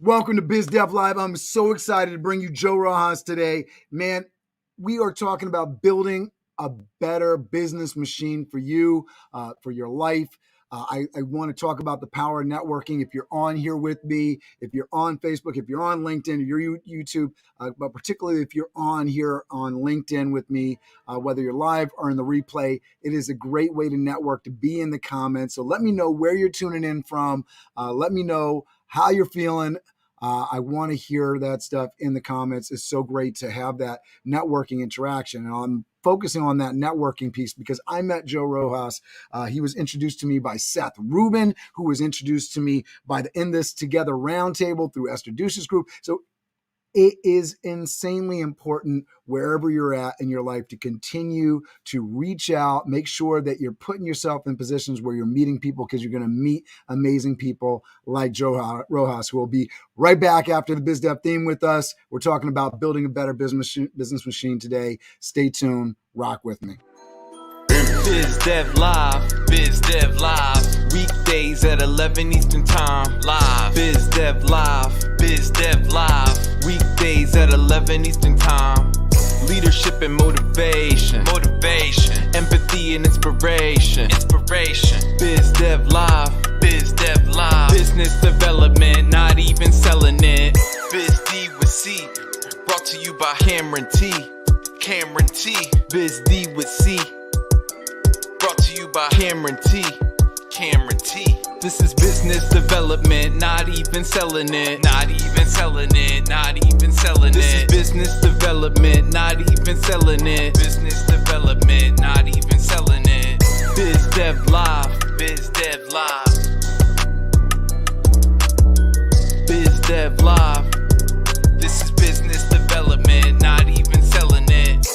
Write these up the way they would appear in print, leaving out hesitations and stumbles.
Welcome to Biz Dev Live. I'm so excited to bring you Joe Rojas today. Man, we are talking about building a better business machine for you, for your life. I want to talk about the power of networking. If you're on here with me, if you're on Facebook, if you're on LinkedIn, if you're YouTube, but particularly if you're on here on LinkedIn with me, whether you're live or in the replay, it is a great way to network, to be in the comments. So let me know where you're tuning in from. Let me know how you're feeling. I want to hear that stuff in the comments. It's so great to have that networking interaction. And I'm focusing on that networking piece because I met Joe Rojas. He was introduced to me by Seth Rubin, who was introduced to me by the In This Together Roundtable through Esther Duce's group. So it is insanely important wherever you're at in your life to continue to reach out, make sure that you're putting yourself in positions where you're meeting people, because you're going to meet amazing people like Joe Rojas, who will be right back after the Biz Dev theme with us. We're talking about building a better business machine today. Stay tuned. Rock with me. Biz Dev Live, Biz Dev Live, weekdays at 11 Eastern Time, live. Biz Dev Live, Biz Dev Live, weekdays at 11 Eastern Time. Leadership and motivation, empathy and inspiration, Biz Dev Live, Biz Dev Live, business development, not even selling it. Biz D with C, brought to you by Cameron T, Biz D with C, brought to you by Cameron T. This is business development, not even selling it. This is business development, not even selling it. Business development, not even selling it. Biz Dev Live, Biz Dev Live, Biz Dev Live. This is business development, not even selling it.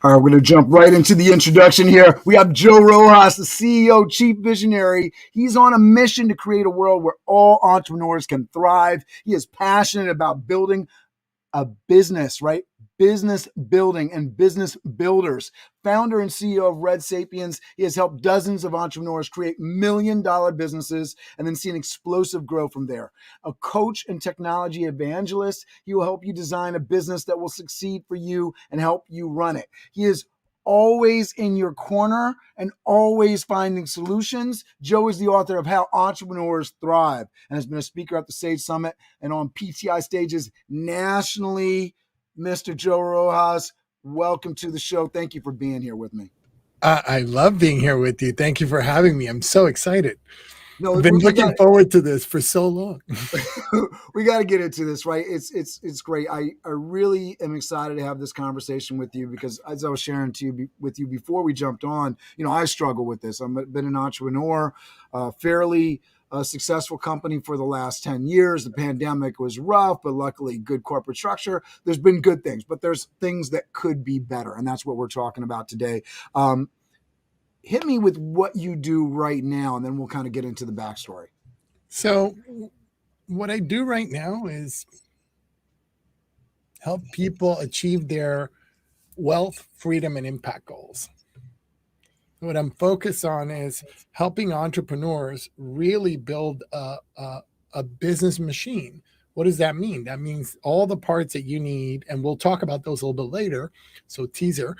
All right, we're going to jump right into the introduction here. We have Joe Rojas, the CEO, Chief Visionary. He's on a mission to create a world where all entrepreneurs can thrive. He is passionate about building a business, right? Business building and business builders. Founder and CEO of RedSapiens, he has helped dozens of entrepreneurs create million-dollar businesses and then seen explosive growth from there. A coach and technology evangelist, he will help you design a business that will succeed for you and help you run it. He is always in your corner and always finding solutions. Joe is the author of How Entrepreneurs Thrive and has been a speaker at the Sage Summit and on PTI stages nationally. Mr. Joe Rojas, welcome to the show. Thank you for being here with me. I love being here with you. Thank you for having me. I'm so excited. No, I've been looking forward to this for so long. We got to get into this, right? It's great. I really am excited to have this conversation with you because, as I was sharing with you before we jumped on, I struggle with this. I've been an entrepreneur, fairly successful company for the last 10 years. The pandemic was rough, but luckily good corporate structure. There's been good things, but there's things that could be better. And that's what we're talking about today. Hit me with what you do right now, and then we'll kind of get into the backstory. So what I do right now is help people achieve their wealth, freedom, and impact goals. What I'm focused on is helping entrepreneurs really build a business machine. What does that mean? That means all the parts that you need, and we'll talk about those a little bit later. So teaser,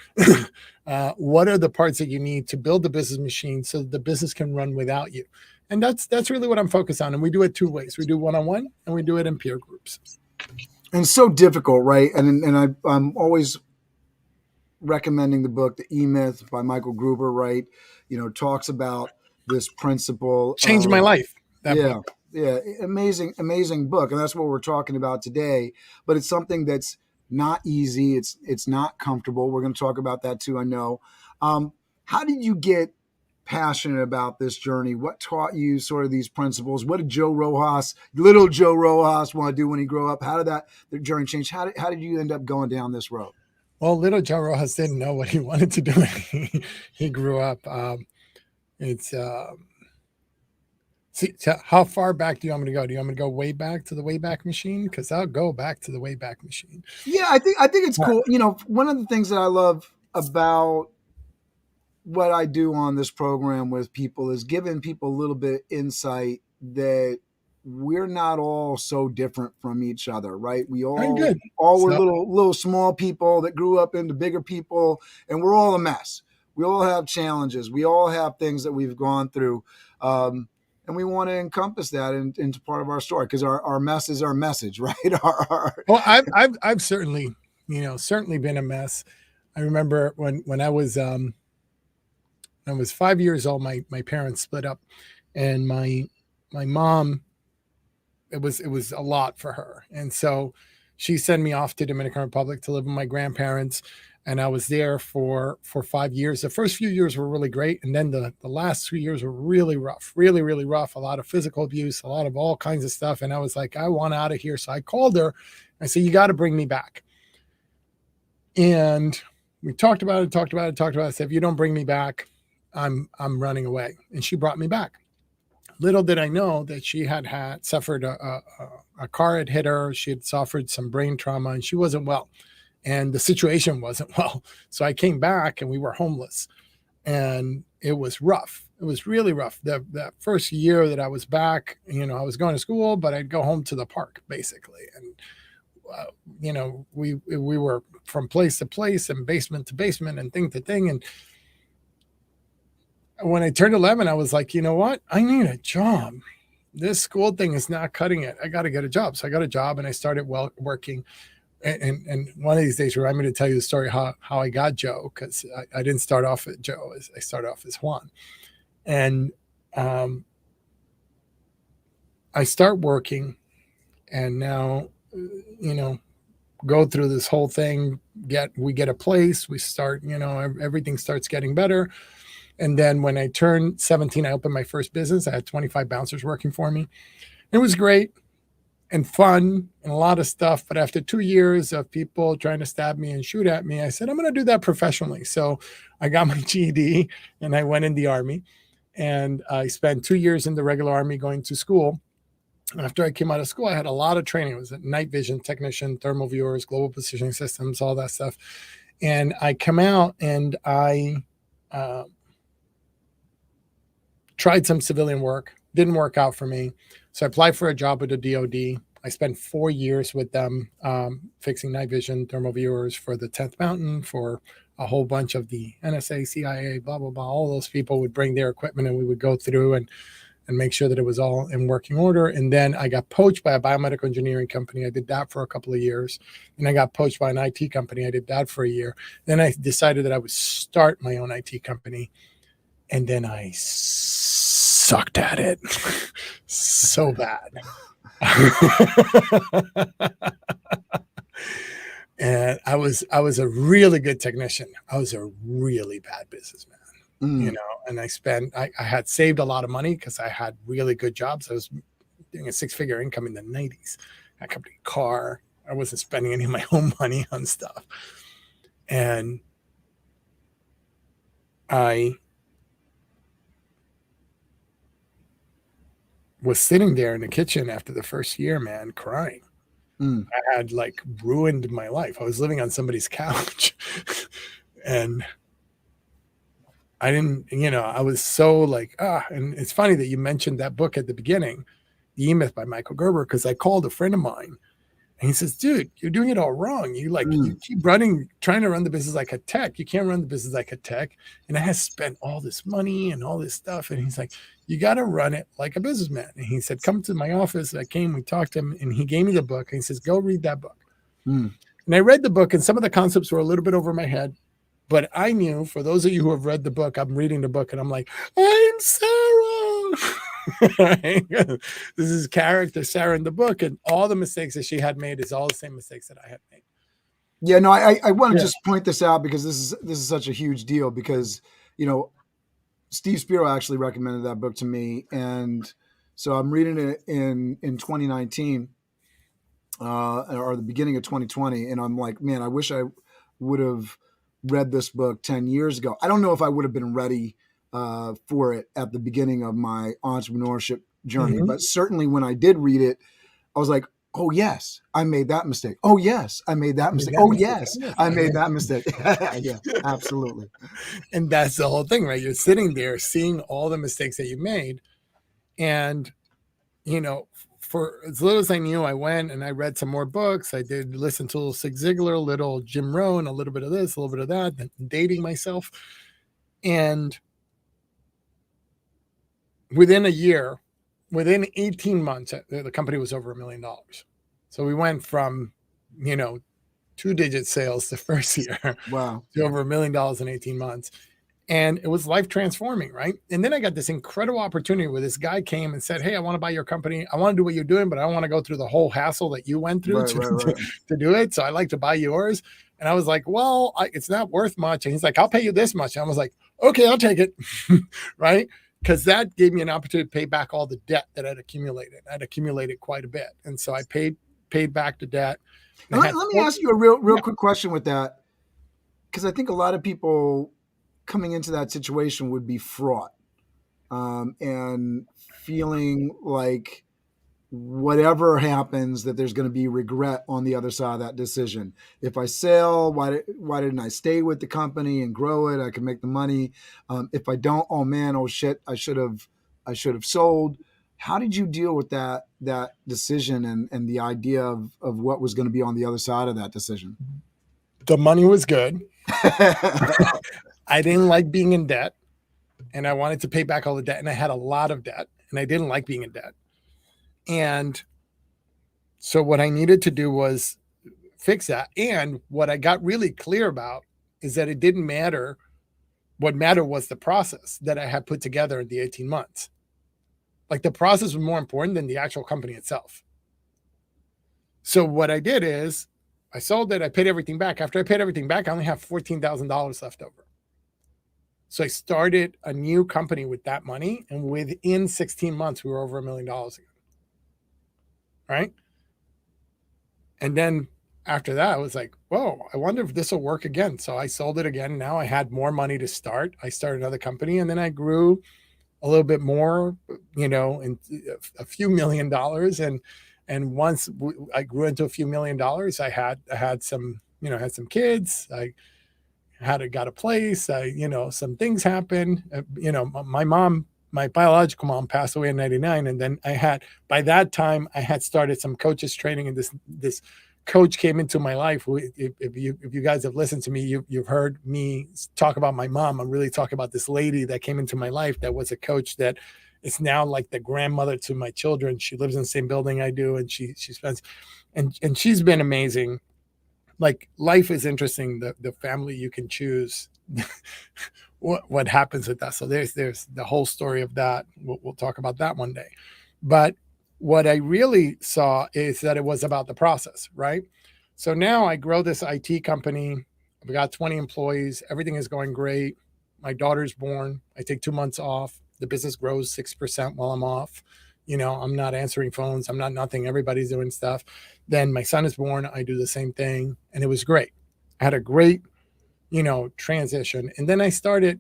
what are the parts that you need to build the business machine so that the business can run without you? And that's really what I'm focused on. And we do it two ways. We do one-on-one and we do it in peer groups. And it's so difficult, right? And I'm always recommending the book, The E-Myth by Michael Gerber, right? Talks about this principle. Changed my life. Book. Yeah. Amazing book. And that's what we're talking about today. But it's something that's not easy. It's not comfortable. We're going to talk about that too, I know. How did you get passionate about this journey? What taught you sort of these principles? What did little Joe Rojas want to do when he grew up? How did the journey change? How did you end up going down this road? Well, little Joe Rojas didn't know what he wanted to do. He grew up. See, so how far back do you want me to go? Do you want me to go way back to the Wayback Machine? Because I'll go back to the Wayback Machine. Yeah, I think it's cool. One of the things that I love about what I do on this program with people is giving people a little bit insight that we're not all so different from each other, right? We All right, all good. all were So, little small people that grew up into bigger people, and we're all a mess. We all have challenges. We all have things that we've gone through. And we want to encompass that into part of our story because our mess is our message, right? well, I've certainly, certainly been a mess. I remember when I was 5 years old, my parents split up, and my mom, it was a lot for her, and so she sent me off to Dominican Republic to live with my grandparents, and I was there for 5 years. The first few years were really great, and then the last 3 years were really rough, really rough. A lot of physical abuse, a lot of all kinds of stuff, and I was like, I want out of here. So I called her. I said, you got to bring me back. And we talked about it. I said, if you don't bring me back, I'm running away. And she brought me back. Little did I know that she had suffered a car had hit her. She had suffered some brain trauma, and she wasn't well, and the situation wasn't well. So I came back, and we were homeless, and it was rough. It was really rough. That first year that I was back, I was going to school, but I'd go home to the park basically, and we were from place to place and basement to basement and thing to thing. And when I turned 11, I was like, you know what? I need a job. This school thing is not cutting it. I got to get a job. So I got a job, and I started working. And one of these days, remind me to tell you the story how I got Joe, because I didn't start off as Joe. I started off as Juan. And I start working, and now, go through this whole thing. We get a place. We start, everything starts getting better. And then when I turned 17, I opened my first business. I had 25 bouncers working for me. It was great and fun and a lot of stuff. But after 2 years of people trying to stab me and shoot at me, I said, I'm going to do that professionally. So I got my GED, and I went in the Army, and I spent 2 years in the regular Army going to school. After I came out of school, I had a lot of training. It was a night vision technician, thermal viewers, global positioning systems, all that stuff. And I come out, and I tried some civilian work, didn't work out for me. So I applied for a job with the DOD. I spent 4 years with them fixing night vision, thermal viewers for the 10th Mountain, for a whole bunch of the NSA, CIA, blah, blah, blah. All those people would bring their equipment, and we would go through and make sure that it was all in working order. And then I got poached by a biomedical engineering company. I did that for a couple of years. And I got poached by an IT company. I did that for a year. Then I decided that I would start my own IT company. And then I sucked at it so bad. And I was a really good technician. I was a really bad businessman, and I had saved a lot of money because I had really good jobs. I was doing a 6-figure income in the 90s. I had a company car. I wasn't spending any of my own money on stuff. And I was sitting there in the kitchen after the first year, man, crying. I had ruined my life. I was living on somebody's couch and I didn't, I was so and it's funny that you mentioned that book at the beginning, The E-Myth by Michael Gerber, because I called a friend of mine. And he says, dude, you're doing it all wrong. You keep trying to run the business like a tech. You can't run the business like a tech. And I have spent all this money and all this stuff. And he's like, you got to run it like a businessman. And he said, come to my office. I came, we talked to him, and he gave me the book. And he says, go read that book. And I read the book, and some of the concepts were a little bit over my head. But I knew, for those of you who have read the book, I'm reading the book, and I'm like, I'm Sarah. This is character Sarah in the book, and all the mistakes that she had made is all the same mistakes that I had made. Yeah, no, I want to just point this out because this is such a huge deal because Steve Spiro actually recommended that book to me, and so I'm reading it in 2019 or the beginning of 2020, and I'm like, man, I wish I would have read this book 10 years ago. I don't know if I would have been ready for it at the beginning of my entrepreneurship journey, but certainly when I did read it, I was like, oh yes, I made that mistake. Oh yes, I made that mistake. Oh yes, I made that mistake. Yeah, absolutely. And that's the whole thing, right? You're sitting there seeing all the mistakes that you made. And, for as little as I knew, I went and I read some more books. I did listen to a little Zig Ziglar, a little Jim Rohn, a little bit of this, a little bit of that, then dating myself. And within a year, within 18 months, the company was over $1 million. So we went from, 2-digit sales the first year Wow. to over $1 million in 18 months. And it was life transforming, right? And then I got this incredible opportunity where this guy came and said, hey, I want to buy your company. I want to do what you're doing, but I don't want to go through the whole hassle that you went through to do it. So I'd like to buy yours. And I was like, well, it's not worth much. And he's like, I'll pay you this much. And I was like, okay, I'll take it. Right? Because that gave me an opportunity to pay back all the debt that I'd accumulated. I'd accumulated quite a bit. And so I paid back the debt. Let me ask you a real quick question with that. Because I think a lot of people coming into that situation would be fraught and feeling like whatever happens, that there's going to be regret on the other side of that decision. If I sell, why didn't I stay with the company and grow it? I can make the money. If I don't, oh man, oh shit, I should have sold. How did you deal with that decision and the idea of what was going to be on the other side of that decision? The money was good. I didn't like being in debt, and I wanted to pay back all the debt, and I had a lot of debt, and I didn't like being in debt. And so what I needed to do was fix that. And what I got really clear about is that it didn't matter. What mattered was the process that I had put together in the 18 months. Like, the process was more important than the actual company itself. So what I did is I sold it. I paid everything back. After I paid everything back, I only have $14,000 left over. So I started a new company with that money. And within 16 months, we were over $1 million again. Right? And then after that, I was like, whoa, I wonder if this will work again. So I sold it again. Now I had more money to start. I started another company, and then I grew a little bit more, in a few $1 million. And once I grew into a few $1 million, I had some, had some kids. I got a place. Some things happened. My biological mom passed away in 99. And then by that time I had started some coaches training, and this coach came into my life. If you guys have listened to me, you've heard me talk about my mom. I'm really talking about this lady that came into my life that was a coach that is now like the grandmother to my children. She lives in the same building I do, and she spends, and she's been amazing. Like, life is interesting. The family you can choose, what happens with that. So there's the whole story of that. We'll talk about that one day. But what I really saw is that it was about the process, right? So now I grow this IT company. I've got 20 employees. Everything is going great. My daughter's born. I take 2 months off. The business grows 6% while I'm off. I'm not answering phones. I'm not nothing. Everybody's doing stuff. Then my son is born. I do the same thing. And it was great. I had a great, transition. And then I started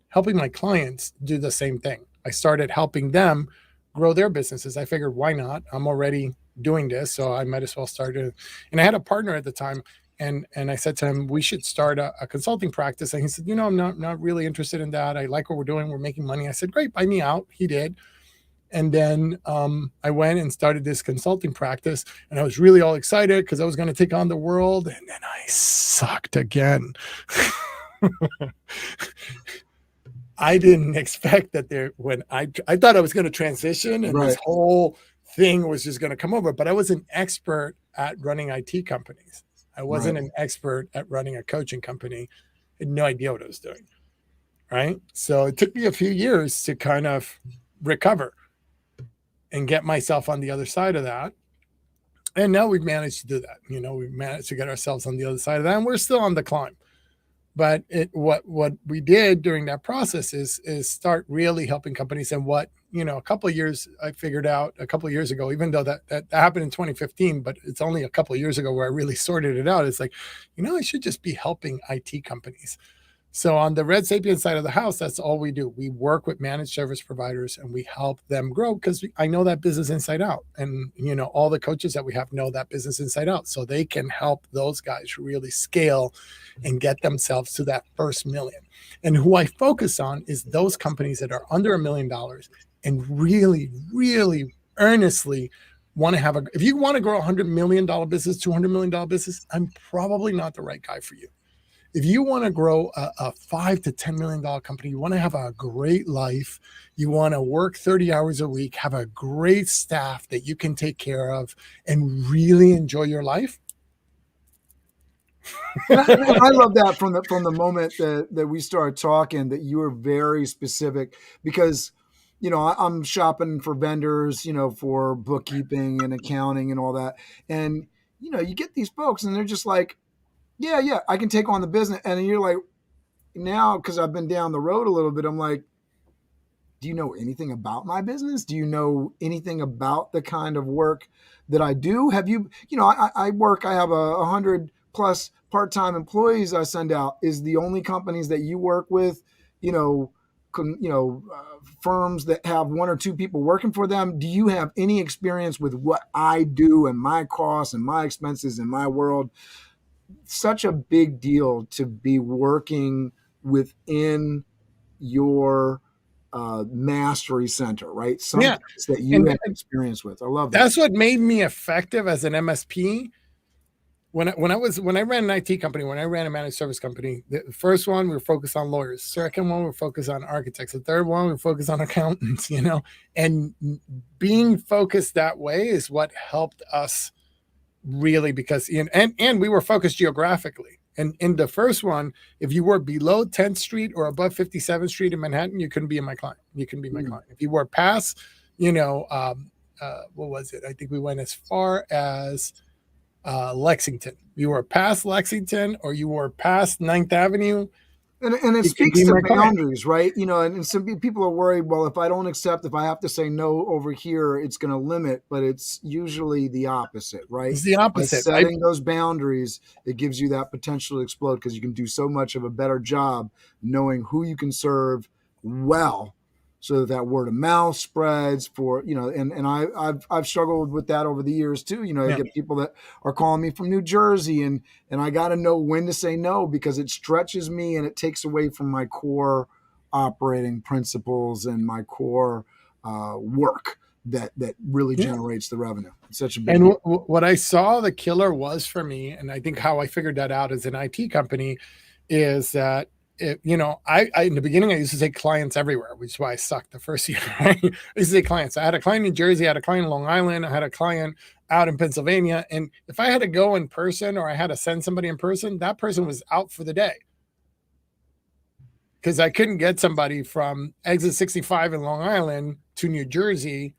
helping my clients do the same thing. I started helping them grow their businesses. I figured, why not? I'm already doing this, so I might as well start it. And I had a partner at the time, and I said to him, we should start a consulting practice. And he said, I'm not really interested in that. I like what we're doing. We're making money. I said, great, buy me out. He did. And then I went and started this consulting practice, and I was really all excited because I was going to take on the world. And then I sucked again. I didn't expect that when I thought I was going to transition, and this whole thing was just going to come over, but I was an expert at running IT companies. I wasn't an expert at running a coaching company. I had no idea what I was doing. Right. So it took me a few years to kind of recover and get myself on the other side of that. And now we've managed to do that. We've managed to get ourselves on the other side of that, and we're still on the climb. But what we did during that process is start really helping companies. And what, a couple of years, I figured out a couple of years ago, even though that happened in 2015, but it's only a couple of years ago where I really sorted it out. It's like, I should just be helping IT companies. So on the RedSapiens side of the house, that's all we do. We work with managed service providers and we help them grow because I know that business inside out. And, all the coaches that we have know that business inside out. So they can help those guys really scale and get themselves to that first million. And who I focus on is those companies that are under $1 million and really, really earnestly want to have if you want to grow $100 million business, $200 million business, I'm probably not the right guy for you. If you want to grow a $5 to $10 million company, you want to have a great life, you want to work 30 hours a week, have a great staff that you can take care of and really enjoy your life. And I love that from the moment that we started talking, that you were very specific because, I'm shopping for vendors, for bookkeeping and accounting and all that. And, you get these folks and they're just like, yeah, I can take on the business. And you're like, now, because I've been down the road a little bit, I'm like, do you know anything about my business? Do you know anything about the kind of work that I do? Have you, I have 100 plus part-time employees I send out. Is the only companies that you work with, firms that have one or two people working for them? Do you have any experience with what I do and my costs and my expenses in my world? Such a big deal to be working within your mastery center, right? Something that you have experience with. I love that. That's what made me effective as an MSP. When I ran an IT company, when I ran a managed service company, the first one we were focused on lawyers. Second one we were focused on architects. The third one we were focused on accountants. And being focused that way is what helped us really, because and we were focused geographically. And in the first one, if you were below 10th Street or above 57th Street in Manhattan, you couldn't be my client. You couldn't be my client. If you were past, what was it? I think we went as far as Lexington. You were past Lexington or you were past 9th Avenue. And it speaks to boundaries, right? And some people are worried, well, if I don't accept, if I have to say no over here, it's going to limit, but it's usually the opposite, right? It's the opposite. By setting those boundaries, it gives you that potential to explode because you can do so much of a better job knowing who you can serve well so that word of mouth spreads for, and I've struggled with that over the years too. I get people that are calling me from New Jersey and I got to know when to say no because it stretches me and it takes away from my core operating principles and my core work that really generates the revenue. It's such a big deal. What I saw the killer was for me, and I think how I figured that out as an IT company is that I in the beginning, I used to say clients everywhere, which is why I sucked the first year. Right? I used to say clients. I had a client in New Jersey, I had a client in Long Island, I had a client out in Pennsylvania. And if I had to go in person or I had to send somebody in person, that person was out for the day. Because I couldn't get somebody from exit 65 in Long Island to New Jersey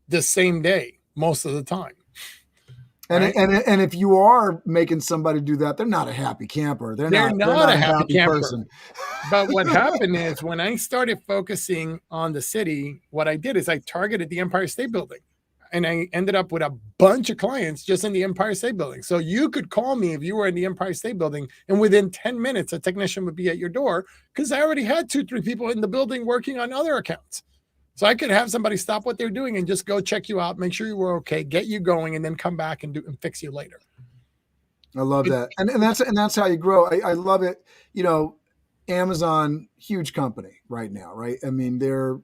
the same day most of the time. And if you are making somebody do that, they're not a happy camper. They're not a happy person. But what happened is when I started focusing on the city, what I did is I targeted the Empire State Building. And I ended up with a bunch of clients just in the Empire State Building. So you could call me if you were in the Empire State Building, and within 10 minutes, a technician would be at your door because I already had 2-3 people in the building working on other accounts. So I could have somebody stop what they're doing and just go check you out, make sure you were okay, get you going, and then come back and fix you later. I love that. And that's how you grow. I love it. Amazon, huge company right now, right? I mean, they're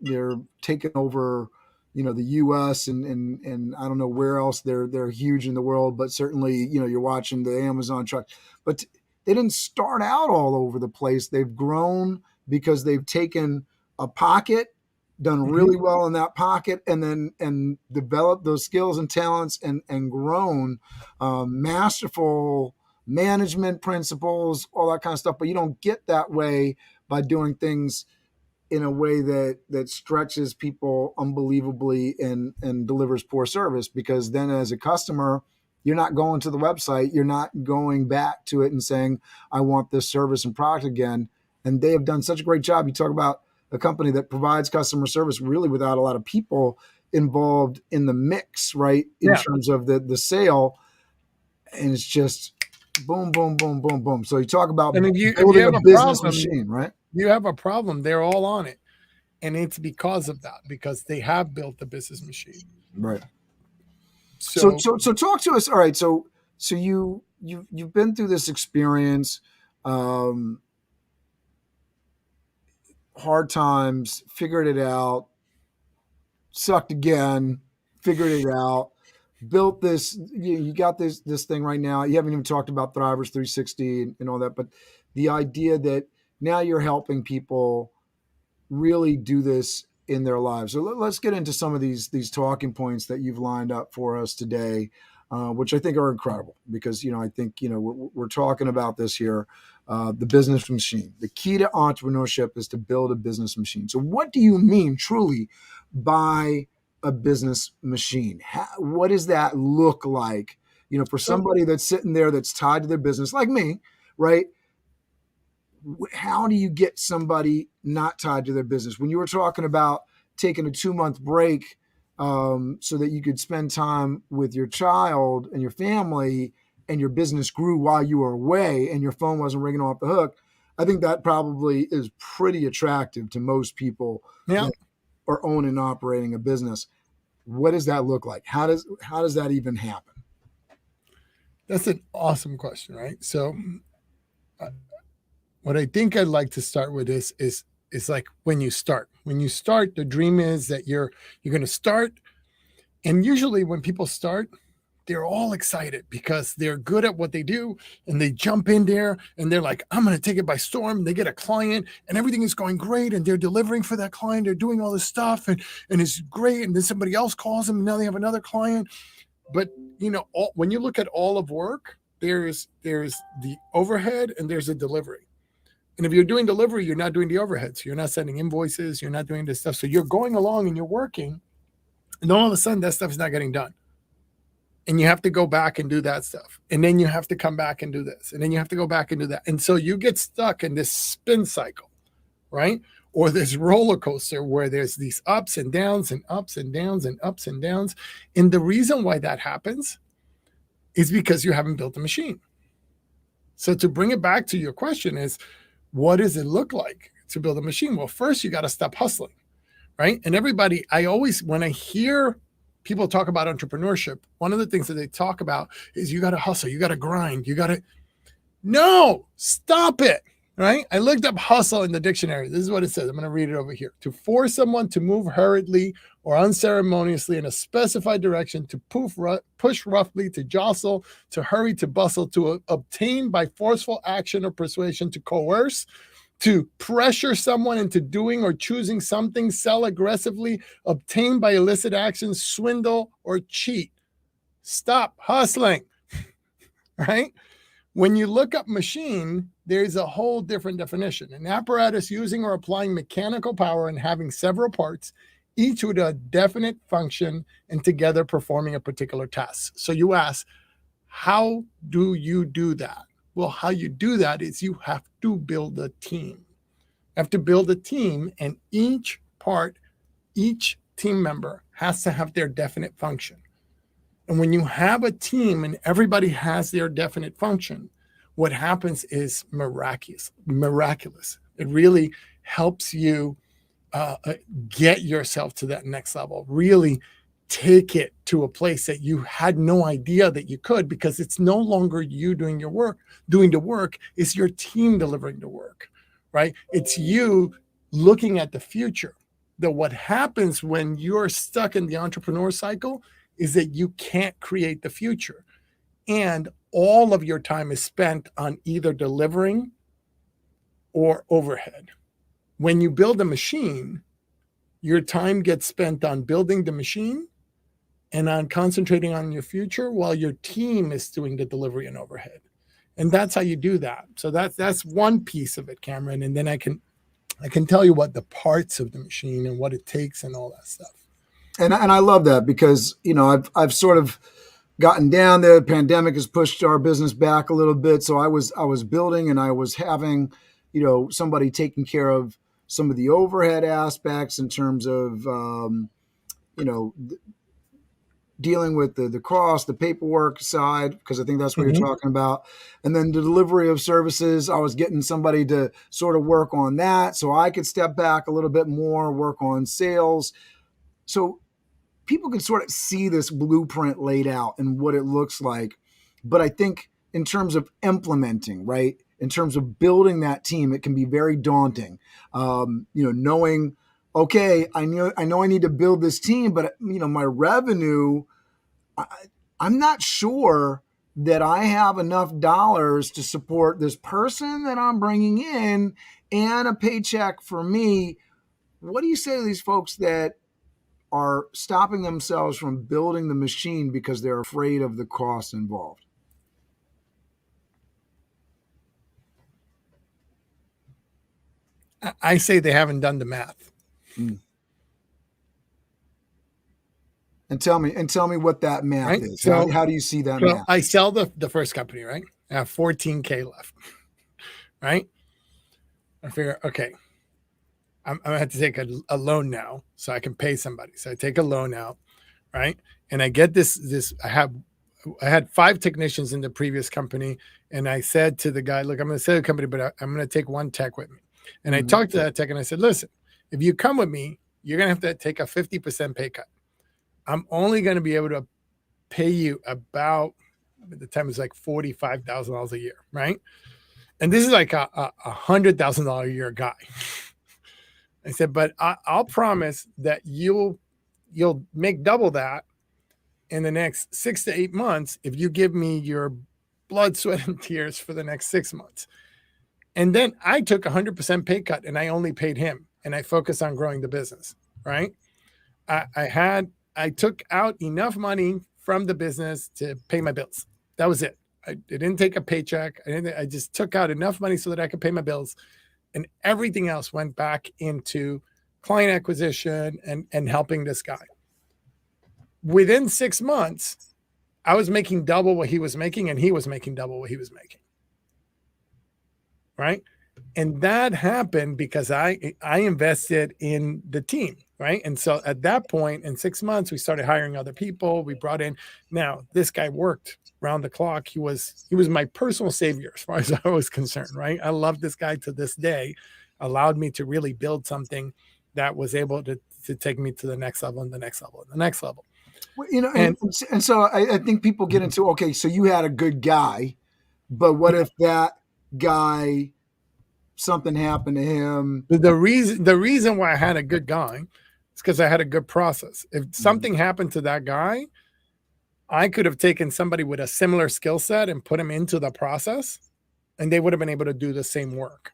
taking over, the US and I don't know where else they're huge in the world, but certainly, you're watching the Amazon truck. But they didn't start out all over the place. They've grown because they've taken a pocket, done really well in that pocket, and developed those skills and talents and grown masterful management principles, all that kind of stuff. But you don't get that way by doing things in a way that stretches people unbelievably and delivers poor service, because then as a customer, you're not going to the website, you're not going back to it and saying, I want this service and product again. And they have done such a great job. You talk about a company that provides customer service really without a lot of people involved in the mix, right? In terms of the sale. And it's just Boom, boom, boom, boom, boom. So you talk about And if you building have a a business problem, machine, right? you have a problem. They're all on it, and it's because of that, because they have built the business machine. Right. So, So so talk to us. All right. So you've been through this experience, um, hard times, figured it out, sucked again, figured it out, built this. You got this thing right now. You haven't even talked about Thrivers 360 and all that, but the idea that now you're helping people really do this in their lives. So let's get into some of these talking points that you've lined up for us today, which I think are incredible because I think we're talking about this here, the business machine. The key to entrepreneurship is to build a business machine. So what do you mean truly by a business machine? What does that look like? For somebody that's sitting there that's tied to their business, like me, right? How do you get somebody not tied to their business? When you were talking about taking a 2-month break so that you could spend time with your child and your family and your business grew while you were away and your phone wasn't ringing off the hook, I think that probably is pretty attractive to most people yeah, that are owning and operating a business. What does that look like? How does that even happen? that's an awesome question, right? So what I think I'd like to start with is like when you start. When you start, the dream is that you're going to start, and usually when people start, they're all excited because they're good at what they do, and they jump in there and they're like, I'm going to take it by storm. They get a client and everything is going great, and they're delivering for that client. They're doing all this stuff, and it's great. And then somebody else calls them, and now they have another client. But when you look at all of work, there's the overhead and there's a delivery. And if you're doing delivery, you're not doing the overheads. You're not sending invoices. You're not doing this stuff. So you're going along and you're working, and all of a sudden that stuff is not getting done. And you have to go back and do that stuff. And then you have to come back and do this. And then you have to go back and do that. And so you get stuck in this spin cycle, right? Or this roller coaster where there's these ups and downs and ups and downs and ups and downs. And the reason why that happens is because you haven't built a machine. So to bring it back to your question is, what does it look like to build a machine? Well, first you got to stop hustling, right? And everybody, when I hear people talk about entrepreneurship, one of the things that they talk about is you got to hustle, you got to grind, no, stop it, right? I looked up hustle in the dictionary. This is what it says. I'm going to read it over here. To force someone to move hurriedly or unceremoniously in a specified direction, to push roughly, to jostle, to hurry, to bustle, to obtain by forceful action or persuasion, to coerce, to pressure someone into doing or choosing something, sell aggressively, obtain by illicit actions, swindle, or cheat. Stop hustling, right? When you look up machine, there's a whole different definition. An apparatus using or applying mechanical power and having several parts, each with a definite function and together performing a particular task. So you ask, how do you do that? Well, how you do that is you have to build a team. You have to build a team, and each team member has to have their definite function. And when you have a team and everybody has their definite function, what happens is miraculous. It really helps you get yourself to that next level, really take it to a place that you had no idea that you could, because it's no longer you doing the work, it's your team delivering the work, right? It's you looking at the future. That what happens when you're stuck in the entrepreneur cycle is that you can't create the future. And all of your time is spent on either delivering or overhead. When you build a machine, your time gets spent on building the machine and on concentrating on your future while your team is doing the delivery and overhead. And that's how you do that. So that's one piece of it, Cameron. And then I can tell you what the parts of the machine and what it takes and all that stuff. And I love that because, I've sort of gotten down there. The pandemic has pushed our business back a little bit. So I was building, and I was having, somebody taking care of some of the overhead aspects in terms of, dealing with the cost, the paperwork side, because I think that's what Mhm. you're talking about. And then the delivery of services, I was getting somebody to sort of work on that so I could step back a little bit more, work on sales. So people can sort of see this blueprint laid out and what it looks like. But I think in terms of implementing, right, in terms of building that team, it can be very daunting. Knowing, okay, I know I need to build this team, but my revenue, I'm not sure that I have enough dollars to support this person that I'm bringing in and a paycheck for me. What do you say to these folks that are stopping themselves from building the machine because they're afraid of the costs involved? I say they haven't done the math. Mm. And tell me what that math Right? is. So, How do you see that so math? I sell the first company, right? I have 14K left, right? I figure, okay, I'm going to have to take a loan now so I can pay somebody. So I take a loan out, right? And I get this, I had 5 technicians in the previous company. And I said to the guy, look, I'm going to sell the company, but I'm going to take one tech with me. And I talked to that tech and I said, listen, if you come with me, you're going to have to take a 50% pay cut. I'm only going to be able to pay you about, at the time it was like $45,000 a year, right? And this is like a $100,000 a year guy. I said, but I'll promise that you'll make double that in the next 6 to 8 months if you give me your blood, sweat, and tears for the next 6 months. And then I took 100% pay cut and I only paid him and I focused on growing the business, right? I took out enough money from the business to pay my bills. That was it. I didn't take a paycheck. I just took out enough money so that I could pay my bills, and everything else went back into client acquisition and helping this guy. Within 6 months, I was making double what he was making, and he was making double what he was making. Right? And that happened because I invested in the team, right? And so at that point, in 6 months, we started hiring other people. We brought in, now this guy worked round the clock. He was my personal savior as far as I was concerned, right? I love this guy to this day. Allowed me to really build something that was able to take me to the next level and the next level and the next level. Well, and so I think people get into, okay, so you had a good guy, but what if that guy, something happened to him? The reason why I had a good guy is because I had a good process. If something happened to that guy, I could have taken somebody with a similar skill set and put him into the process, and they would have been able to do the same work.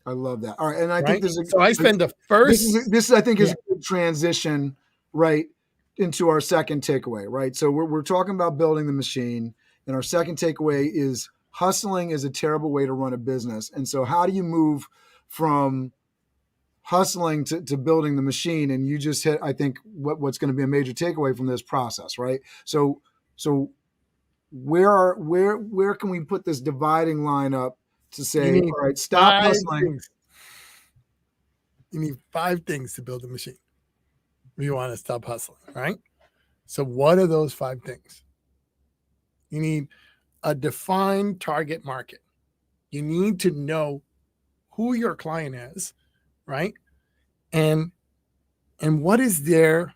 I love that. All right, and I think this is so I spend the first. This I think is a good transition, right, into our second takeaway, right? So we're talking about building the machine, and our second takeaway is hustling is a terrible way to run a business. And so how do you move from hustling to building the machine? And you just hit, I think, what's going to be a major takeaway from this process, right? So where can we put this dividing line up to say, all right, stop hustling? You need 5 things to build a machine if you want to stop hustling, right? So what are those 5 things? You need a defined target market. You need to know who your client is, right? And what is their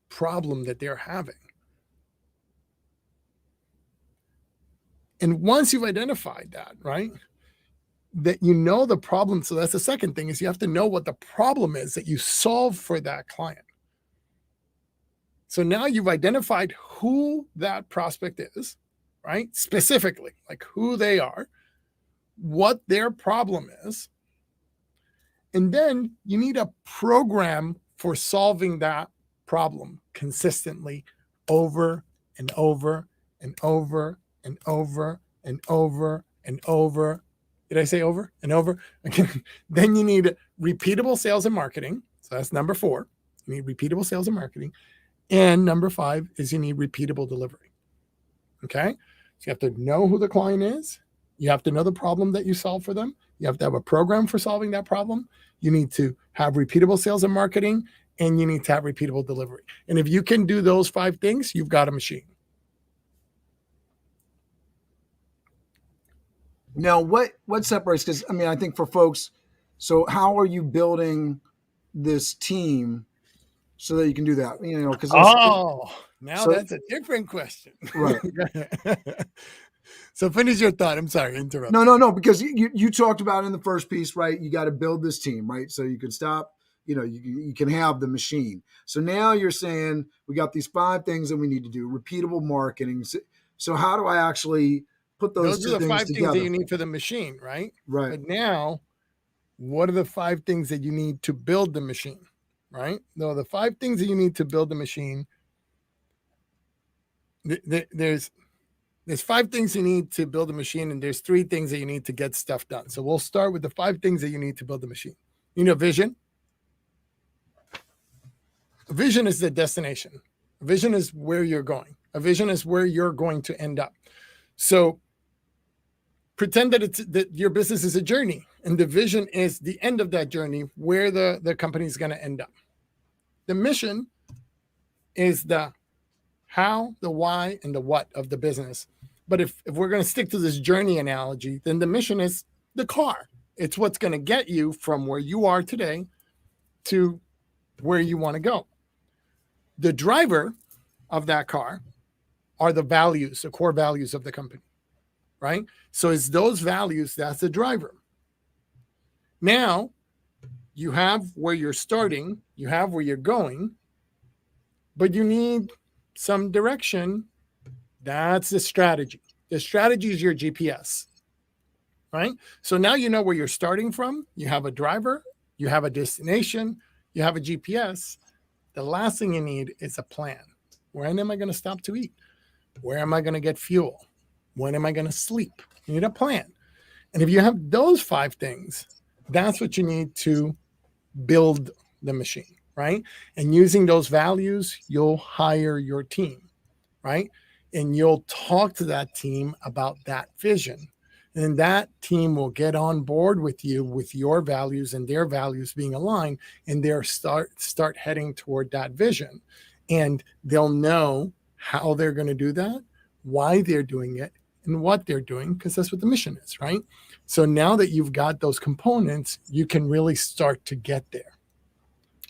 problem that they're having. And once you've identified that, right, that you know the problem. So that's the second thing, is you have to know what the problem is that you solve for that client. So now you've identified who that prospect is, right? Specifically, like who they are, what their problem is. And then you need a program for solving that problem consistently over and over and over and over and over and over. Did I say over and over? Then you need repeatable sales and marketing. So that's number 4. You need repeatable sales and marketing. And number 5 is you need repeatable delivery. Okay. So you have to know who the client is. You have to know the problem that you solve for them. You have to have a program for solving that problem. You need to have repeatable sales and marketing, and you need to have repeatable delivery. And if you can do those 5 things, you've got a machine. Now, what separates? Because I mean, I think for folks, so how are you building this team so that you can do that? You know, because now that's a different question, right? So finish your thought. I'm sorry, interrupt. No, because you talked about in the first piece, right? You got to build this team, right? So you can stop. You know, you can have the machine. So now you're saying we got these 5 things that we need to do: repeatable marketing. So how do I actually put those two are the things 5 together? things that you need for the machine, right? Right. But now, what are the 5 things that you need to build the machine, right? No, the 5 things that you need to build the machine. There's 5 things you need to build a machine, and there's 3 things that you need to get stuff done. So we'll start with the 5 things that you need to build the machine. You know, vision. A vision is the destination. A vision is where you're going. A vision is where you're going to end up. So pretend that your business is a journey, and the vision is the end of that journey, where the company is going to end up. The mission is the how, the why, and the what of the business. But if we're going to stick to this journey analogy, then the mission is the car. It's what's going to get you from where you are today to where you want to go. The driver of that car are the values, the core values of the company, right? So it's those values, that's the driver. Now, you have where you're starting, you have where you're going, but you need some direction. That's the strategy. The strategy is your GPS, right? So now you know where you're starting from. You have a driver, you have a destination, you have a GPS. The last thing you need is a plan. When am I going to stop to eat? Where am I going to get fuel? When am I going to sleep? You need a plan. And if you have those 5 things, that's what you need to build the machine, right? And using those values, you'll hire your team, right? And you'll talk to that team about that vision. And that team will get on board with you with your values and their values being aligned, and they'll start heading toward that vision. And they'll know how they're going to do that, why they're doing it, and what they're doing, because that's what the mission is, right? So now that you've got those components, you can really start to get there.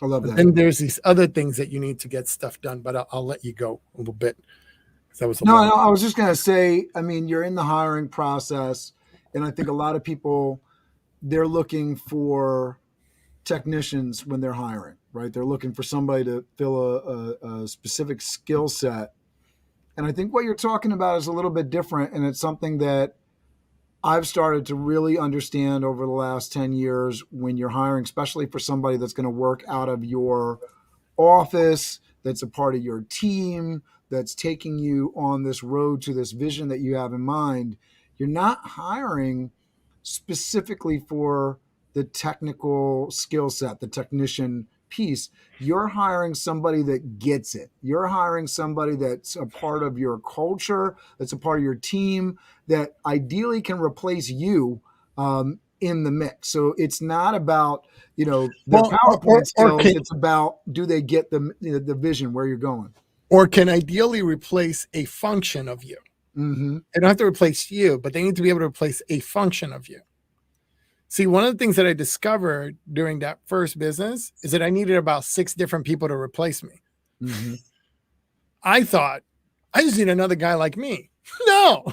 I love that. Then there's these other things that you need to get stuff done, but I'll let you go a little bit. I was just going to say, I mean, you're in the hiring process, and I think a lot of people, they're looking for technicians when they're hiring, right? They're looking for somebody to fill a specific skill set. And I think what you're talking about is a little bit different, and it's something that I've started to really understand over the last 10 years when you're hiring, especially for somebody that's going to work out of your office, that's a part of your team, that's taking you on this road to this vision that you have in mind. You're not hiring specifically for the technical skill set, the technician piece. You're hiring somebody that gets it. You're hiring somebody that's a part of your culture, that's a part of your team, that ideally can replace you in the mix. So it's not about, the PowerPoint skills. It's about, do they get the vision where you're going? Or can ideally replace a function of you. Mm-hmm. They don't have to replace you, but they need to be able to replace a function of you. See, one of the things that I discovered during that first business is that I needed about 6 different people to replace me. Mm-hmm. I thought, I just need another guy like me. No,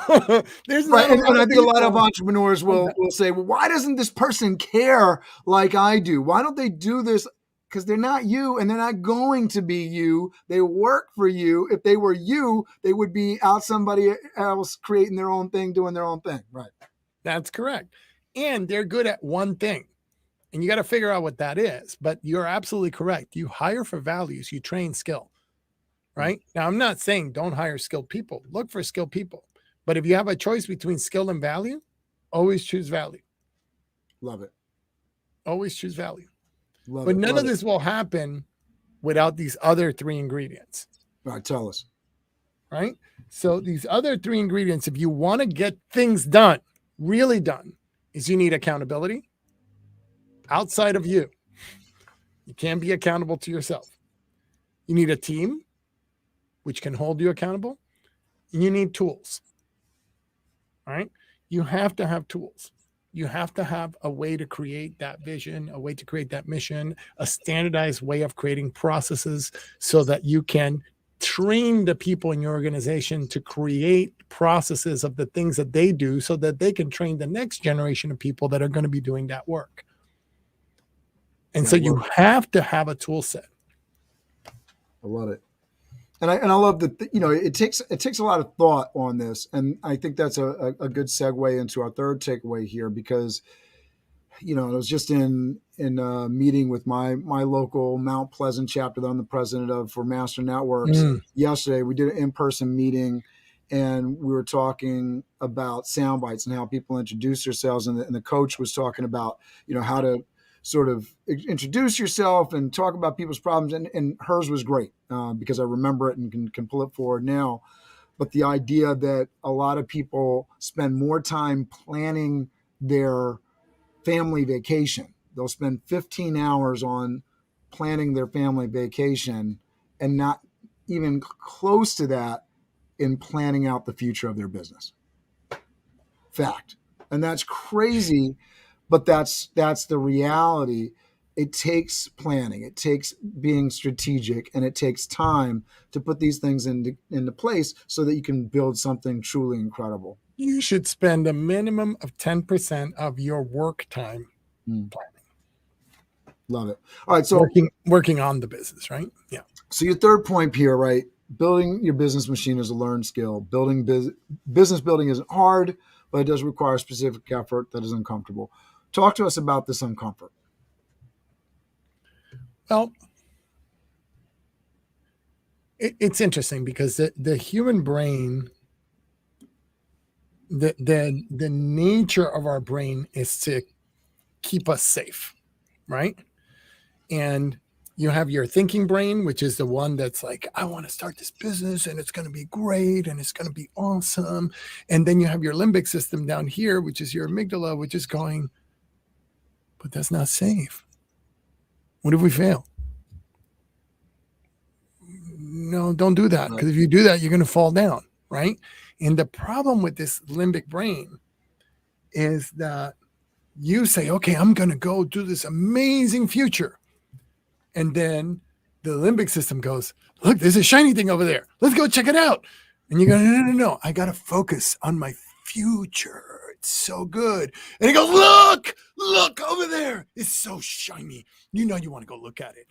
there's right. And I think a lot of entrepreneurs will say, well, why doesn't this person care like I do? Why don't they do this? Because they're not you, and they're not going to be you. They work for you. If they were you, they would be out somebody else creating their own thing, doing their own thing. Right. That's correct. And they're good at one thing, and you got to figure out what that is. But you're absolutely correct. You hire for values, you train skill, right? Now, I'm not saying don't hire skilled people. Look for skilled people. But if you have a choice between skill and value, always choose value. Love it. Always choose value. But none of this will happen without these other 3 ingredients. All right, tell us. Right? So these other 3 ingredients, if you want to get things done, really done is you need accountability outside of you. You can't be accountable to yourself. You need a team which can hold you accountable. And you need tools. All right. You have to have tools. You have to have a way to create that vision, a way to create that mission, a standardized way of creating processes so that you can train the people in your organization to create processes of the things that they do so that they can train the next generation of people that are going to be doing that work. And so you have to have a tool set. I love it. And I love that, it takes a lot of thought on this. And I think that's a good segue into our third takeaway here, because, I was just in a meeting with my local Mount Pleasant chapter that I'm the president of for Master Networks. Yesterday, we did an in-person meeting, and we were talking about sound bites and how people introduce themselves. And the coach was talking about, how to sort of introduce yourself and talk about people's problems. And hers was great because I remember it and can pull it forward now. But the idea that a lot of people spend more time planning their family vacation. They'll spend 15 hours on planning their family vacation and not even close to that in planning out the future of their business. Fact. And that's crazy. But that's the reality. It takes planning. It takes being strategic, and it takes time to put these things into place so that you can build something truly incredible. You should spend a minimum of 10% of your work time planning. Love it. All right. So working on the business, right? Yeah. So your third point here, right? Building your business machine is a learned skill. Business building isn't hard, but it does require specific effort that is uncomfortable. Talk to us about this uncomfort. Well, it's interesting because the human brain, the nature of our brain is to keep us safe, right? And you have your thinking brain, which is the one that's like, I want to start this business and it's going to be great and it's going to be awesome. And then you have your limbic system down here, which is your amygdala, which is going, but that's not safe. What if we fail? No, don't do that. Because if you do that, you're going to fall down, right? And the problem with this limbic brain is that you say, okay, I'm going to go do this amazing future. And then the limbic system goes, look, there's a shiny thing over there. Let's go check it out. And you go, no. I got to focus on my future. It's so good. And he goes, look over there. It's so shiny. You want to go look at it.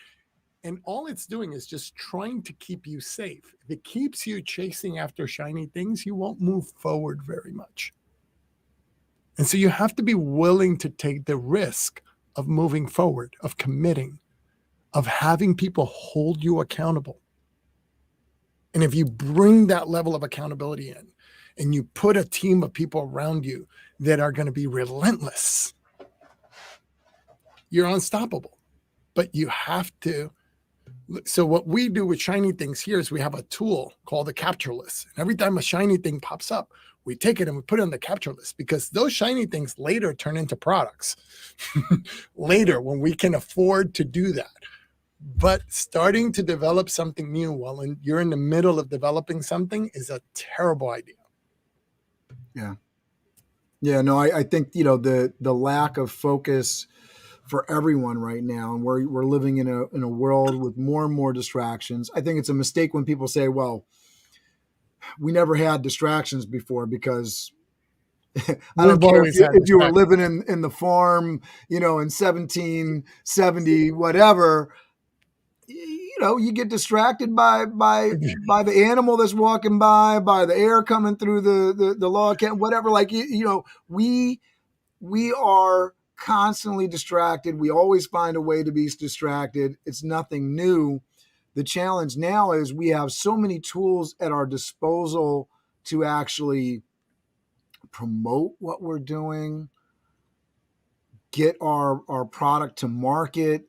And all it's doing is just trying to keep you safe. If it keeps you chasing after shiny things, you won't move forward very much. And so you have to be willing to take the risk of moving forward, of committing, of having people hold you accountable. And if you bring that level of accountability in and you put a team of people around you that are going to be relentless, you're unstoppable. But you have to. So what we do with shiny things here is we have a tool called the capture list. And every time a shiny thing pops up, we take it and we put it on the capture list, because those shiny things later turn into products later when we can afford to do that. But starting to develop something new while you're in the middle of developing something is a terrible idea. Yeah. Yeah, no, I think, the lack of focus for everyone right now, and we're living in a world with more and more distractions. I think it's a mistake when people say, well, we never had distractions before, because I don't care if you were living in the farm, in 1770, whatever, you get distracted by the animal that's walking by the air coming through the log cabin, whatever. Like, we are constantly distracted. We always find a way to be distracted. It's nothing new. The challenge now is we have so many tools at our disposal to actually promote what we're doing, get our product to market.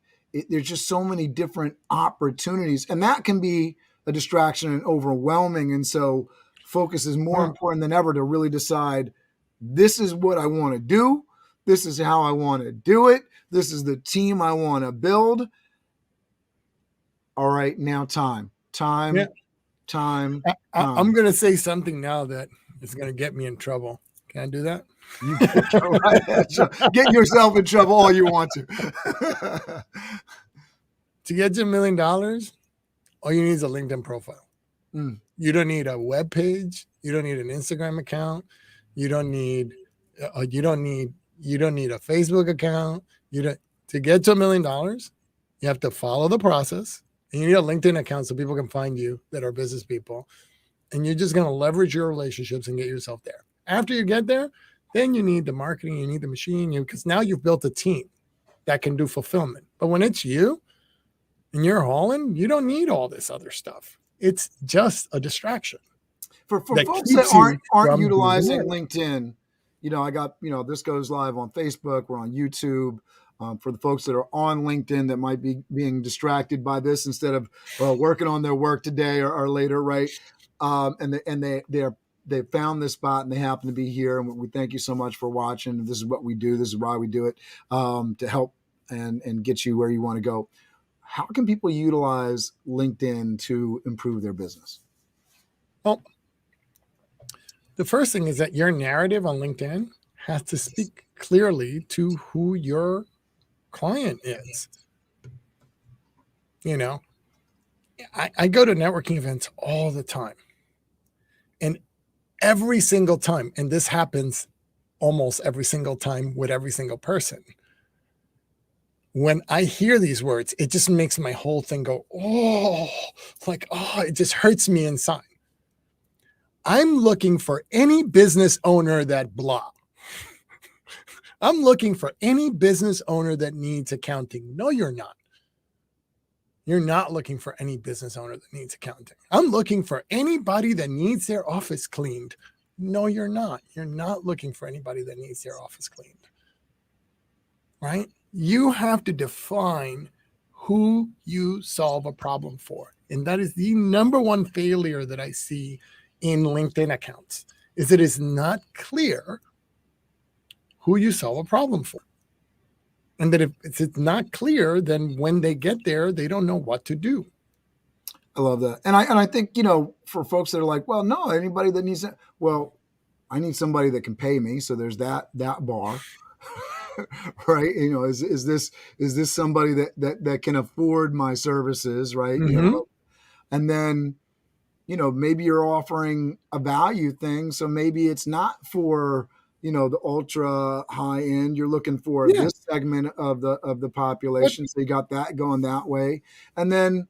There's just so many different opportunities, and that can be a distraction and overwhelming. And so focus is more important than ever to really decide, this is what I want to do. This is how I want to do it. This is the team I want to build. All right, now time. I'm going to say something now that is going to get me in trouble. Can I do that? You go right ahead. Get yourself in trouble all you want to. To get to $1 million, all you need is a LinkedIn profile. You don't need a web page. You don't need an Instagram account. You don't need a Facebook account. To get to $1 million, you have to follow the process. And you need a LinkedIn account so people can find you that are business people. And you're just going to leverage your relationships and get yourself there. After you get there, then you need the marketing, you need the machine, because now you've built a team that can do fulfillment. But when it's you and you're hauling, you don't need all this other stuff. It's just a distraction. For folks that aren't utilizing LinkedIn, I got, this goes live on Facebook, we're on YouTube. For the folks that are on LinkedIn that might be being distracted by this instead of working on their work today or later, right? They found this spot and they happen to be here. And we thank you so much for watching. This is what we do. This is why we do it, to help and get you where you want to go. How can people utilize LinkedIn to improve their business? Well, the first thing is that your narrative on LinkedIn has to speak clearly to who your client is. I go to networking events all the time, and every single time, and this happens almost every single time with every single person, when I hear these words, it just makes my whole thing go, it just hurts me inside. I'm looking for any business owner that blah. I'm looking for any business owner that needs accounting. No, you're not. You're not looking for any business owner that needs accounting. I'm looking for anybody that needs their office cleaned. No, you're not. You're not looking for anybody that needs their office cleaned. Right? You have to define who you solve a problem for. And that is the number one failure that I see in LinkedIn accounts, is it is not clear who you solve a problem for. And that if it's not clear, then when they get there, they don't know what to do. I love that. And I think, for folks that are like, well, no, anybody that needs that, well, I need somebody that can pay me. So there's that bar, right? Is this somebody that can afford my services, right? Mm-hmm. And then, maybe you're offering a value thing. So maybe it's not for, the ultra high end. You're looking for this segment of the population. So you got that going that way. And then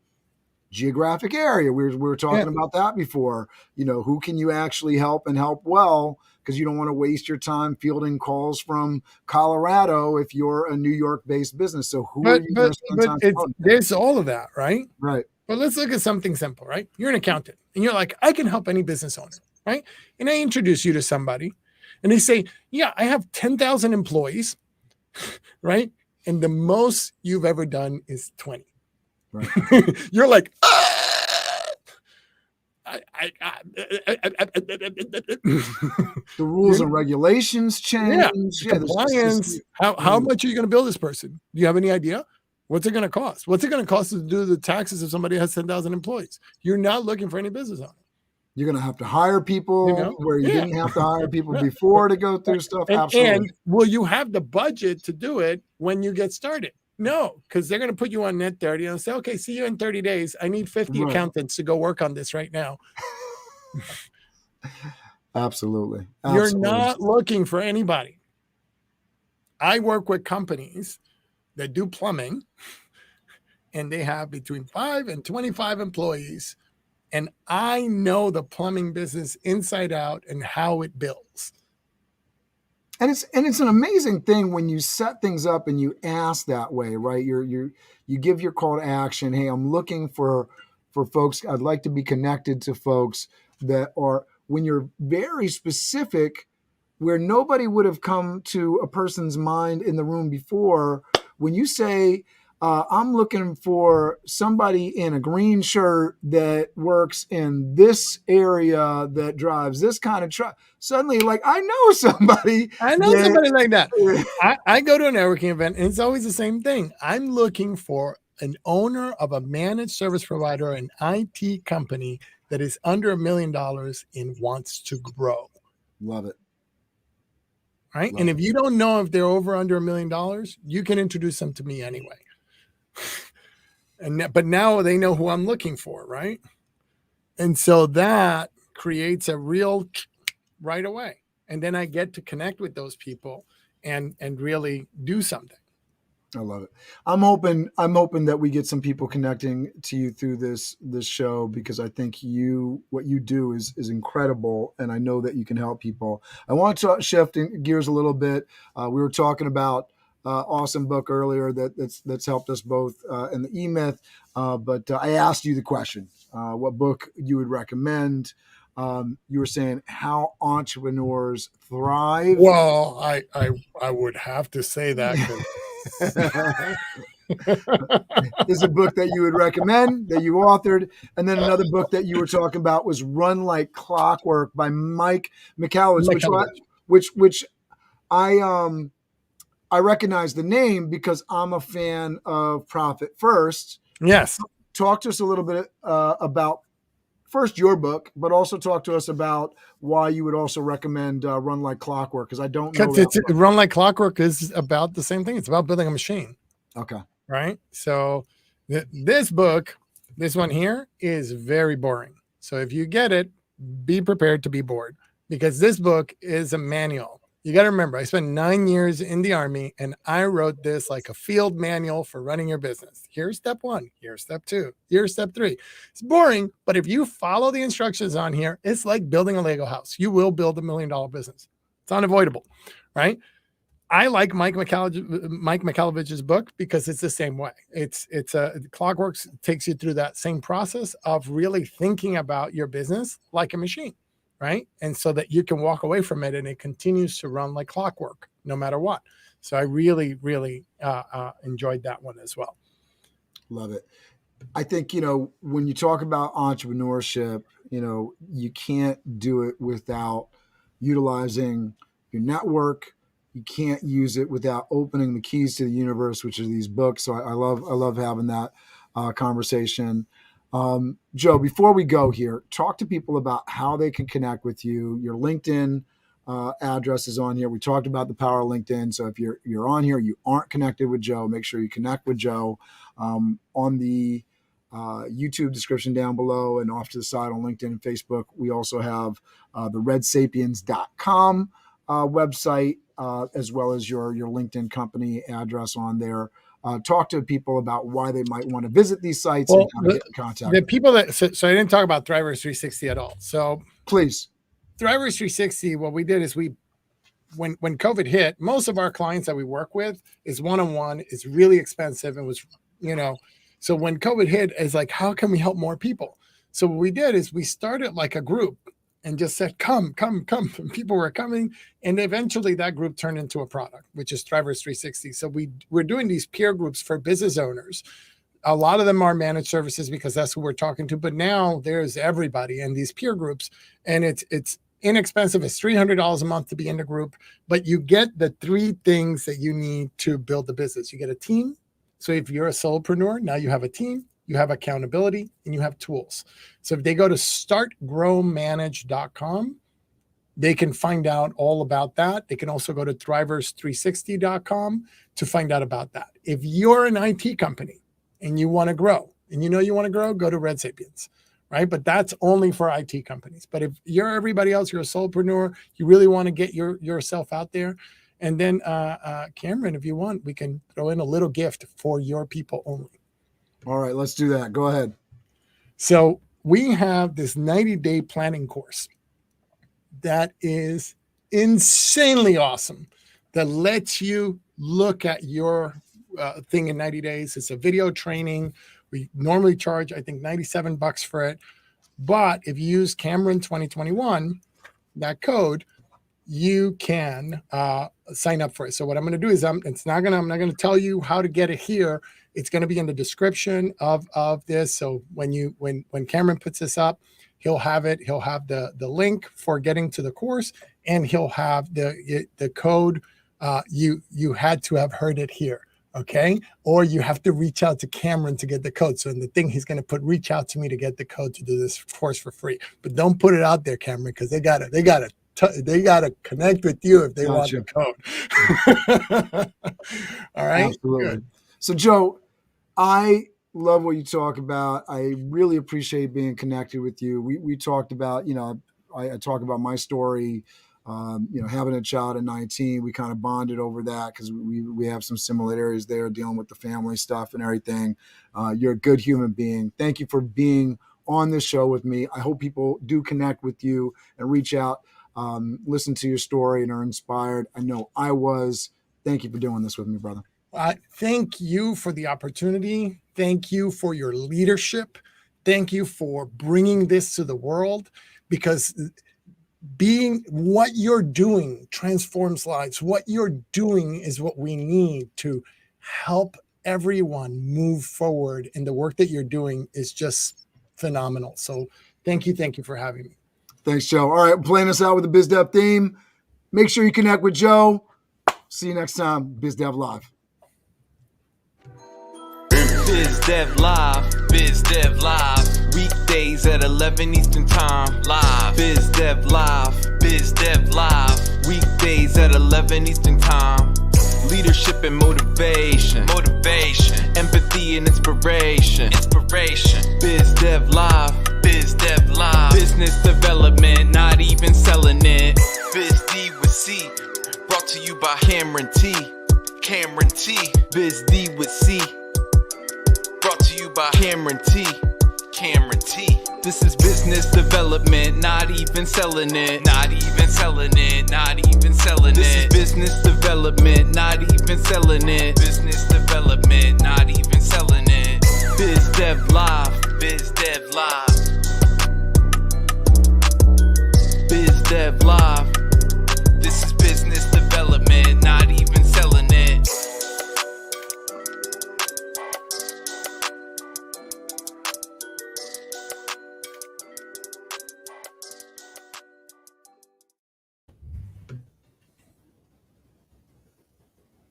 geographic area. We were talking about that before. Who can you actually help and help well? Because you don't want to waste your time fielding calls from Colorado if you're a New York-based business. So who are you going to spend time promoting? There's all of that, right? Right. But let's look at something simple, right? You're an accountant, and you're like, I can help any business owner, right? And I introduce you to somebody, and they say, yeah, I have 10,000 employees, right? And the most you've ever done is 20. Right. You're like, the rules and regulations change. Yeah, compliance. How much are you going to bill this person? Do you have any idea? What's it going to cost? What's it going to cost to do the taxes if somebody has 10,000 employees? You're not looking for any business owner. You're going to have to hire people where you didn't have to hire people before to go through stuff. Absolutely. And will you have the budget to do it when you get started? No, because they're going to put you on net 30 and say, okay, see you in 30 days. I need 50 accountants to go work on this right now. Absolutely. You're not looking for anybody. I work with companies that do plumbing, and they have between 5 and 25 employees. And I know the plumbing business inside out and how it builds. And it's an amazing thing when you set things up and you ask that way, right? You give your call to action. Hey, I'm looking for folks. I'd like to be connected to folks that are, when you're very specific, where nobody would have come to a person's mind in the room before. When you say, I'm looking for somebody in a green shirt that works in this area that drives this kind of truck. Suddenly, like, I know somebody. I know somebody like that. I go to a networking event and it's always the same thing. I'm looking for an owner of a managed service provider, an IT company that is under $1 million and wants to grow. Love it. Right. Love and it. if you don't know if they're over under $1 million, you can introduce them to me anyway. But now they know who I'm looking for. Right. And so that creates a real right away. And then I get to connect with those people and really do something. I love it. I'm hoping that we get some people connecting to you through this show, because I think what you do is incredible, and I know that you can help people. I want to shift gears a little bit. We were talking about awesome book earlier that's helped us both in the E-Myth, but I asked you the question, what book you would recommend. You were saying How Entrepreneurs Thrive. Well, I would have to say that. Is a book that you would recommend, that you authored. And then another book that you were talking about was Run Like Clockwork by Mike Mcallister, which I recognize the name because I'm a fan of Profit First. Yes. Talk to us a little bit about first your book, but also talk to us about why you would also recommend Run Like Clockwork, because I don't know. Run Like Clockwork is about the same thing. It's about building a machine. Okay. Right. So this book, this one here, is very boring. So if you get it, be prepared to be bored, because this book is a manual. You got to remember, I spent 9 years in the Army and I wrote this like a field manual for running your business. Here's step 1. Here's step 2. Here's step 3. It's boring, but if you follow the instructions on here, it's like building a Lego house. You will build $1 million business. It's unavoidable, right? I like Mike Mcallister's book because it's the same way. It's Clockwork takes you through that same process of really thinking about your business like a machine, right? And so that you can walk away from it and it continues to run like clockwork no matter what. So I really, really enjoyed that one as well. Love it. I think, when you talk about entrepreneurship, you can't do it without utilizing your network. You can't use it without opening the keys to the universe, which are these books. So I love having that conversation. Joe, before we go here, talk to people about how they can connect with you. Your LinkedIn address is on here. We talked about the power of LinkedIn. So if you're on here, you aren't connected with Joe, make sure you connect with Joe on the YouTube description down below, and off to the side on LinkedIn and Facebook. We also have the RedSapiens.com website, as well as your LinkedIn company address on there. Talk to people about why they might want to visit these sites and how to get in contact. The people that so I didn't talk about Thrivers 360 at all. So please, Thrivers 360. What we did is when COVID hit, most of our clients that we work with is one-on-one. It's really expensive and was So when COVID hit, it's like, how can we help more people? So what we did is we started like a group and just said, come. And people were coming. And eventually that group turned into a product, which is Thrivers 360. So we're doing these peer groups for business owners. A lot of them are managed services because that's who we're talking to. But now there's everybody in these peer groups. And it's inexpensive. It's $300 a month to be in the group. But you get the 3 things that you need to build the business. You get a team. So if you're a solopreneur, now you have a team. You have accountability, and you have tools. So if they go to startgrowmanage.com, they can find out all about that. They can also go to thrivers360.com to find out about that. If you're an IT company and you want to grow, and you want to grow, go to RedSapiens, right? But that's only for IT companies. But if you're everybody else, you're a solopreneur, you really want to get yourself out there. And then Cameron, if you want, we can throw in a little gift for your people only. All right, let's do that. Go ahead. So we have this 90-day planning course that is insanely awesome, that lets you look at your thing in 90 days. It's a video training. We normally charge, I think, $97 for it. But if you use Cameron 2021, that code, you can sign up for it. So what I'm going to do is I'm not going to tell you how to get it here. It's going to be in the description of this. So when Cameron puts this up, he'll have it. He'll have the link for getting to the course, and he'll have the code. You had to have heard it here. Okay. Or you have to reach out to Cameron to get the code. So in the thing, he's going to put, reach out to me to get the code to do this course for free. But don't put it out there, Cameron, because they got to connect with you if they want the code. All right. Absolutely. Good. So Joe, I love what you talk about. I really appreciate being connected with you. We talked about, I talk about my story, having a child at 19. We kind of bonded over that because we have some similarities there, dealing with the family stuff and everything. You're a good human being. Thank you for being on this show with me. I hope people do connect with you and reach out, listen to your story and are inspired. I know I was. Thank you for doing this with me, brother. Thank you for the opportunity. Thank you for your leadership. Thank you for bringing this to the world, because being what you're doing transforms lives. What you're doing is what we need to help everyone move forward. And the work that you're doing is just phenomenal. So thank you for having me. Thanks, Joe. All right, playing us out with the BizDev theme. Make sure you connect with Joe. See you next time, BizDev Live. BizDev Live, BizDev Live. Weekdays at 11 Eastern Time, live. BizDev Live, BizDev Live. Weekdays at 11 Eastern Time. Leadership and motivation, empathy and inspiration. BizDev Live, BizDev Live. Business development, not even selling it. BizD with C, brought to you by Cameron T. BizD with C, brought to you by Cameron T. This is business development, not even selling it. This is business development, not even selling it.